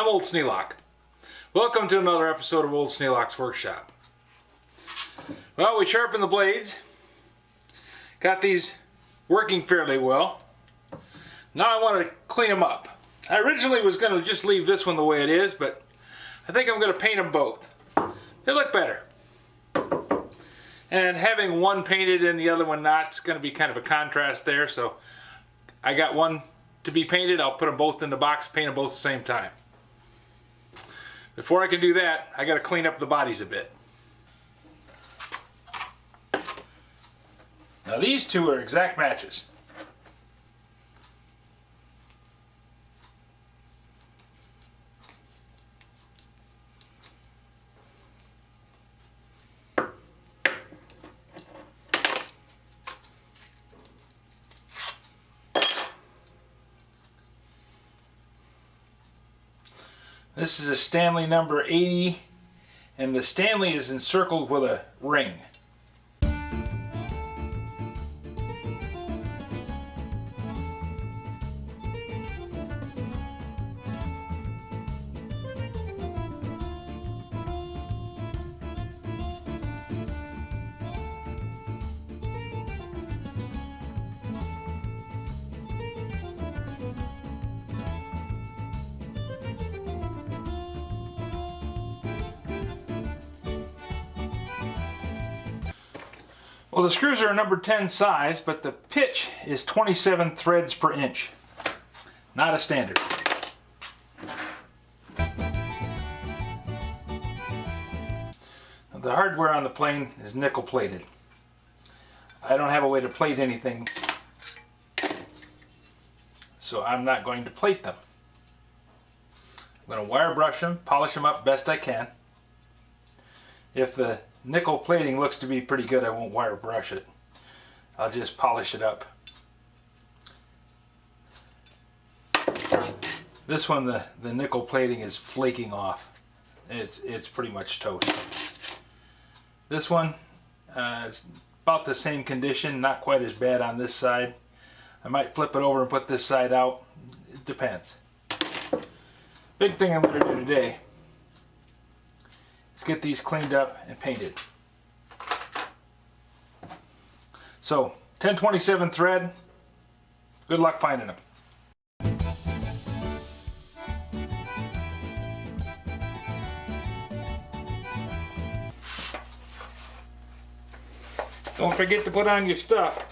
I'm Old Sneelock. Welcome to another episode of Old Sneelock's Workshop. Well, we sharpened the blades. Got these working fairly well. Now I want to clean them up. I originally was going to just leave this one the way it is, but I think I'm going to paint them both. They look better. And having one painted and the other one not is going to be kind of a contrast there, so I got one to be painted. I'll put them both in the box, paint them both at the same time. Before I can do that, I got to clean up the bodies a bit. Now these two are exact matches. This is a Stanley number 80, and the Stanley is encircled with a ring. Well, the screws are a number 10 size, but the pitch is 27 threads per inch. Not a standard. Now, the hardware on the plane is nickel plated. I don't have a way to plate anything, so I'm not going to plate them. I'm going to wire brush them, polish them up best I can. If the nickel plating looks to be pretty good, I won't wire brush it. I'll just polish it up. This one, the nickel plating is flaking off. It's pretty much toast. This one is about the same condition, not quite as bad on this side. I might flip it over and put this side out. It depends. Big thing I'm going to do today, get these cleaned up and painted. So 1027 thread, good luck finding them. Don't forget to put on your stuff.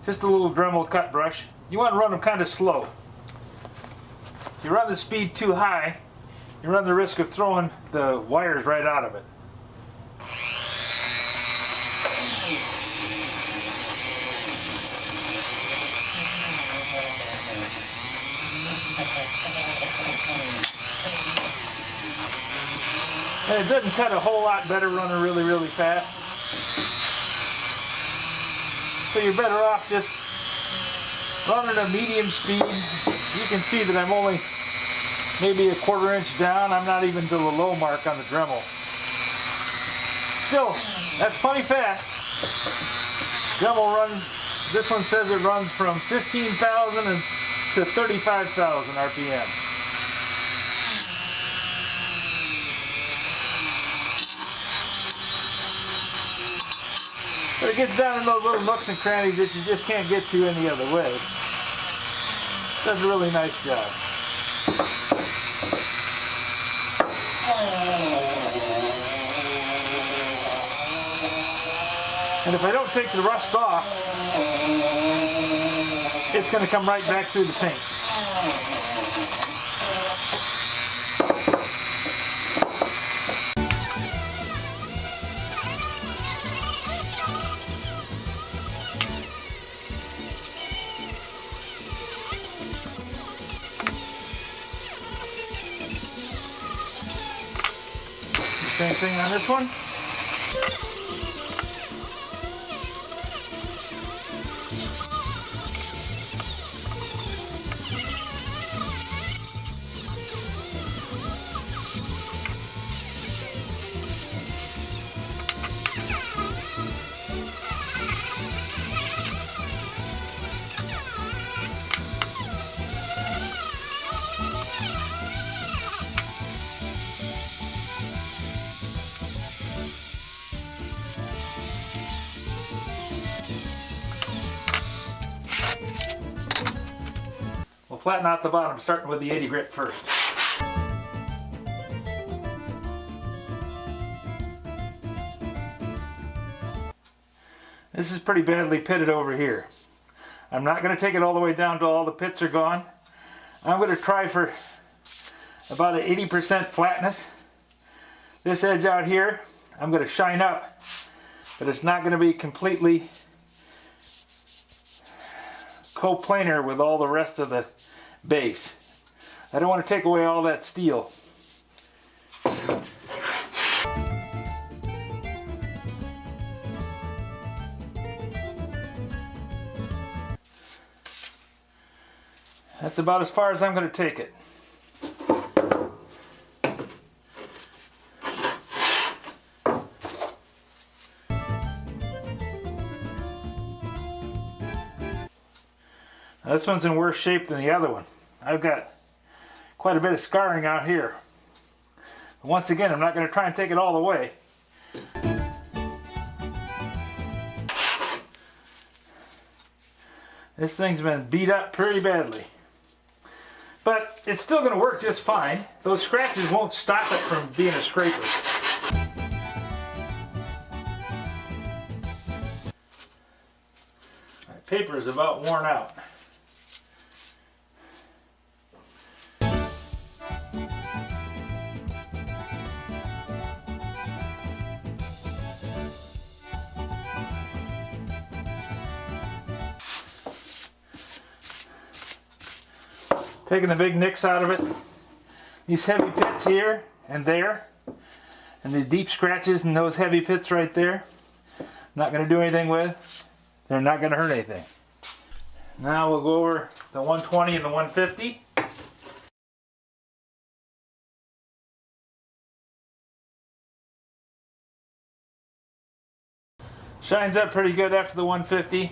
Just a little Dremel cut brush. You want to run them kind of slow. If you run the speed too high, you run the risk of throwing the wires right out of it. And it doesn't cut a whole lot better running really, really fast. So you're better off just running a medium speed. You can see that I'm only maybe a quarter inch down. I'm not even to the low mark on the Dremel. Still, that's plenty fast. Dremel runs, this one says it runs from 15,000 to 35,000 RPM. But it gets down in those little nooks and crannies that you just can't get to any other way. Does a really nice job. And if I don't take the rust off, it's going to come right back through the paint. same thing on this one. We'll flatten out the bottom, starting with the 80 grit first. This is pretty badly pitted over here. I'm not going to take it all the way down till all the pits are gone. I'm going to try for about an 80% flatness. This edge out here, I'm going to shine up, but it's not going to be completely coplanar with all the rest of the base. I don't want to take away all that steel. That's about as far as I'm going to take it. Now, this one's in worse shape than the other one. I've got quite a bit of scarring out here. But once again, I'm not going to try and take it all the way. This thing's been beat up pretty badly. But it's still going to work just fine. Those scratches won't stop it from being a scraper. My paper is about worn out. Taking the big nicks out of it. These heavy pits here and there, and the deep scratches in those heavy pits right there, not going to do anything with. They're not going to hurt anything. Now we'll go over the 120 and the 150. Shines up pretty good after the 150.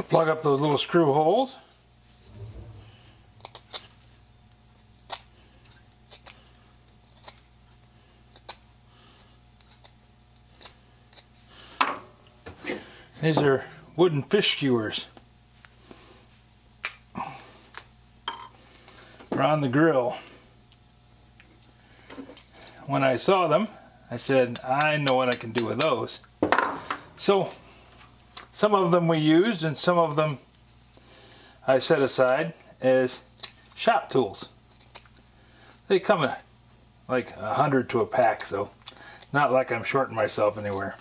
Plug up those little screw holes. These are wooden fish skewers. They're on the grill. When I saw them, I said, I know what I can do with those. So some of them we used and some of them I set aside as shop tools. They come in like 100 to a pack, so not like I'm shorting myself anywhere.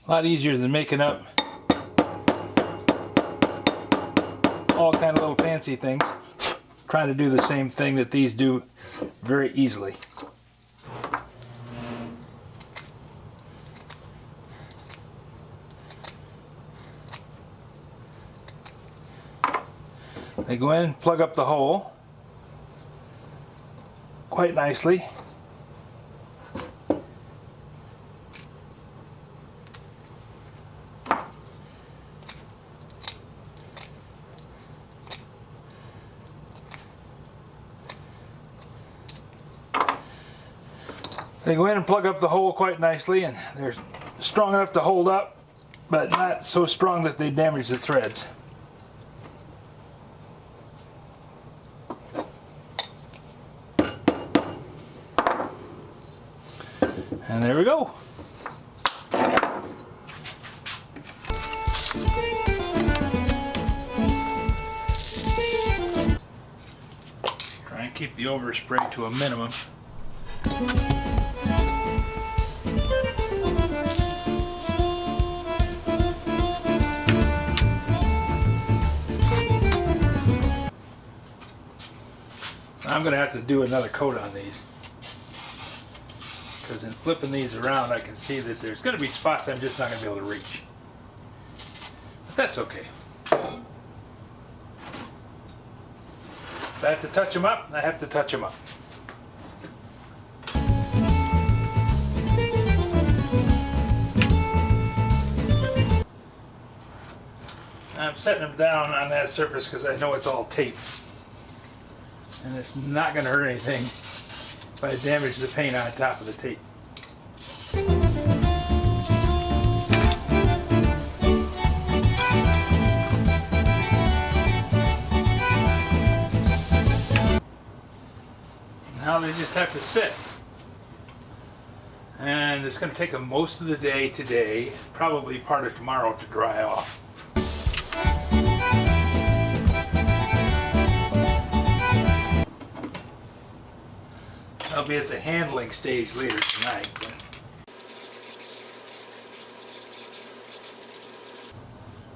A lot easier than making up all kind of little fancy things, trying to do the same thing that these do very easily. They go in, plug up the hole quite nicely. They go in and plug up the hole quite nicely, and they're strong enough to hold up, but not so strong that they damage the threads. And there we go. Try and keep the overspray to a minimum. I'm going to have to do another coat on these, because in flipping these around I can see that there's going to be spots I'm just not going to be able to reach. But that's okay. If I have to touch them up, I have to touch them up. I'm setting them down on that surface because I know it's all tape. And it's not going to hurt anything if I damage the paint on top of the tape. Now they just have to sit. And it's going to take them most of the day today, probably part of tomorrow, to dry off. I'll be at the handling stage later tonight. But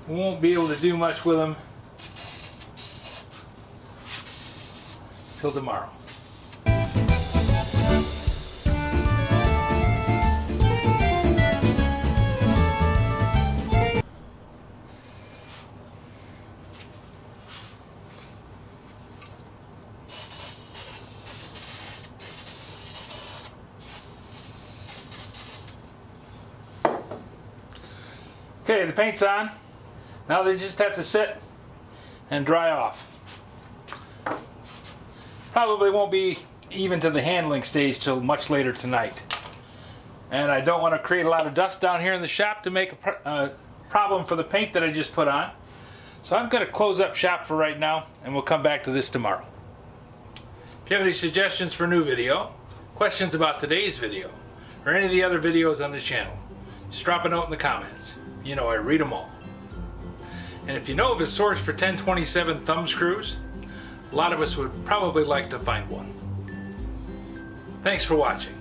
we won't be able to do much with them till tomorrow. Okay, the paint's on. Now they just have to sit and dry off. Probably won't be even to the handling stage till much later tonight. And I don't want to create a lot of dust down here in the shop to make a problem for the paint that I just put on. So I'm going to close up shop for right now, and we'll come back to this tomorrow. If you have any suggestions for a new video, questions about today's video, or any of the other videos on the channel, just drop a note in the comments. You know I read them all. And if you know of a source for 1027 thumb screws, a lot of us would probably like to find one. Thanks for watching.